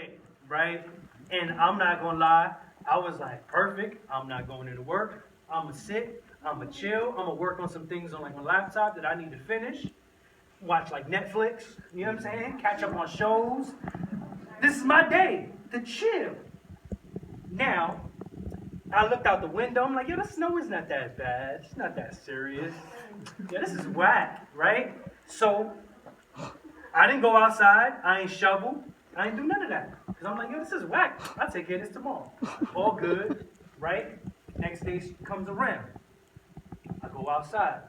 day, right? And I'm not gonna lie, I was like, perfect. I'm not going into work. I'm gonna sit. I'm gonna chill. I'm gonna work on some things on like my laptop that I need to finish. Watch like Netflix. You know what I'm saying? Catch up on shows. This is my day to chill. Now, I looked out the window. I'm like, yo, the snow is not that bad. It's not that serious. Yeah, this is whack, right? So I didn't go outside. I ain't shovel. I ain't do none of that. Because I'm like, yo, this is whack. I'll take care of this tomorrow. All good, right? Next day comes around. I go outside.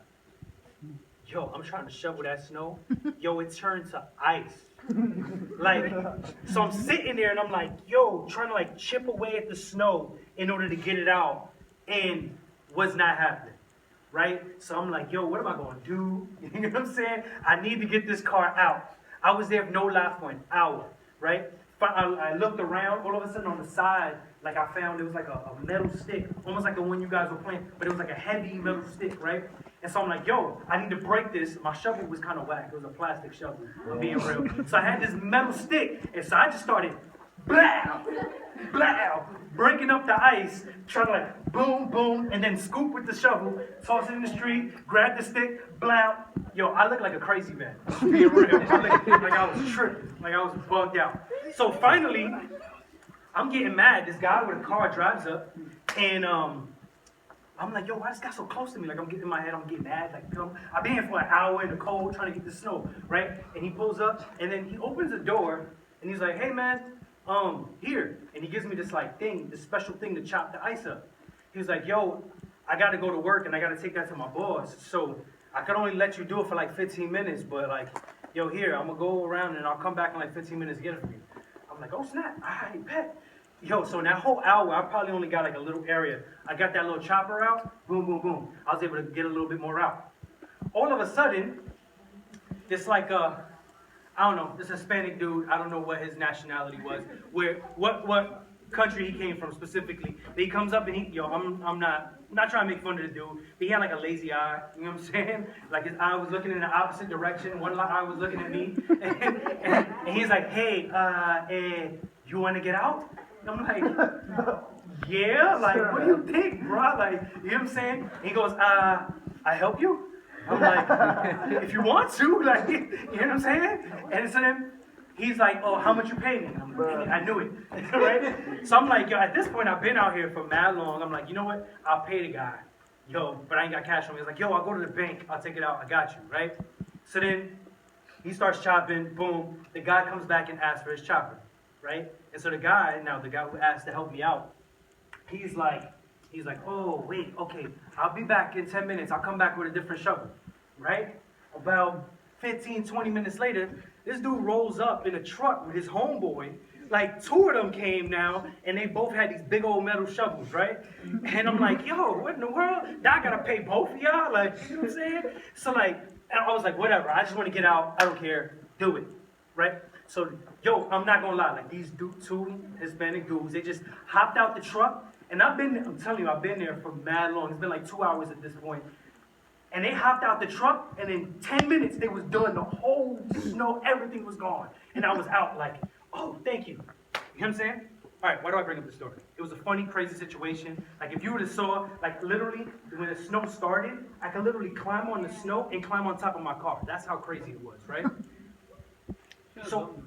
Yo, I'm trying to shovel that snow. Yo, it turned to ice. Like, so I'm sitting there and I'm like, yo, trying to like chip away at the snow in order to get it out. And was not happening. Right? So I'm like, yo, what am I going to do? You know what I'm saying? I need to get this car out. I was there, no lie, for an hour. Right? I looked around, all of a sudden on the side, like I found it was like a metal stick, almost like the one you guys were playing, but it was like a heavy metal stick, right? And so I'm like, yo, I need to break this. My shovel was kind of whack. It was a plastic shovel, I'm being real. So I had this metal stick, and so I just started, blow, blow, breaking up the ice, trying to like, boom, boom, and then scoop with the shovel, toss it in the street, grab the stick, blow. Yo, I look like a crazy man, being real. I look like I was tripping, like I was bugged out. So finally, I'm getting mad. This guy with a car drives up, and I'm like, yo, why this guy so close to me? Like, I'm getting in my head, I'm getting mad. Like, I've been here for an hour in the cold trying to get the snow, right? And he pulls up, and then he opens the door, and he's like, hey, man, here. And he gives me this, like, thing, this special thing to chop the ice up. He was like, yo, I got to go to work, and I got to take that to my boss. So I could only let you do it for, like, 15 minutes, but, like, yo, here, I'm going to go around, and I'll come back in, like, 15 minutes to get it from you. I'm like, oh, snap. All right, bet. Yo, so in that whole hour, I probably only got like a little area. I got that little chopper out, boom, boom, boom. I was able to get a little bit more out. All of a sudden, this like I don't know, this Hispanic dude, I don't know what his nationality was, what country he came from specifically. But he comes up and I'm not trying to make fun of the dude, but he had like a lazy eye, you know what I'm saying? Like his eye was looking in the opposite direction, one eye was looking at me, and he's like, hey, you want to get out? I'm like, yeah, like, what do you think, bro? Like, you know what I'm saying? And he goes, I help you? I'm like, if you want to, like, you know what I'm saying? And so then he's like, oh, how much you pay me? I'm like, I knew it, right? So I'm like, yo, at this point, I've been out here for mad long. I'm like, you know what? I'll pay the guy. Yo, but I ain't got cash on me. He's like, yo, I'll go to the bank. I'll take it out. I got you, right? So then he starts chopping, boom. The guy comes back and asks for his chopper, right? And so the guy who asked to help me out, he's like, oh, wait, okay, I'll be back in 10 minutes. I'll come back with a different shovel, right? About 15, 20 minutes later, this dude rolls up in a truck with his homeboy. Like, two of them came now, and they both had these big old metal shovels, right? And I'm like, yo, what in the world? I gotta pay both of y'all? Like, you know what I'm saying? So, like, and I was like, whatever, I just want to get out. I don't care. Do it, right? So, yo, I'm not gonna lie, like these two Hispanic dudes, they just hopped out the truck, and I'm telling you, I've been there for mad long. It's been like 2 hours at this point. And they hopped out the truck, and in 10 minutes, they was done. The whole snow, everything was gone. And I was out like, oh, thank you. You know what I'm saying? All right, why do I bring up this story? It was a funny, crazy situation. Like, if you would have saw, like, literally, when the snow started, I could literally climb on the snow and climb on top of my car. That's how crazy it was, right? So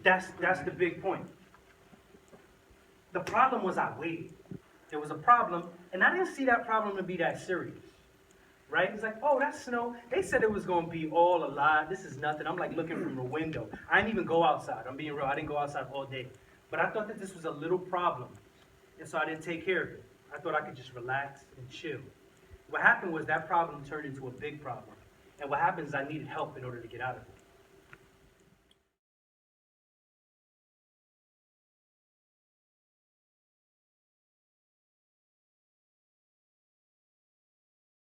that's the big point. The problem was I waited. There was a problem, and I didn't see that problem to be that serious, right? It's like, oh, that's snow. They said it was going to be all alive. This is nothing. I'm like looking from the window. I didn't even go outside. I'm being real. I didn't go outside all day. But I thought that this was a little problem, and so I didn't take care of it. I thought I could just relax and chill. What happened was that problem turned into a big problem. And what happens is I needed help in order to get out of it.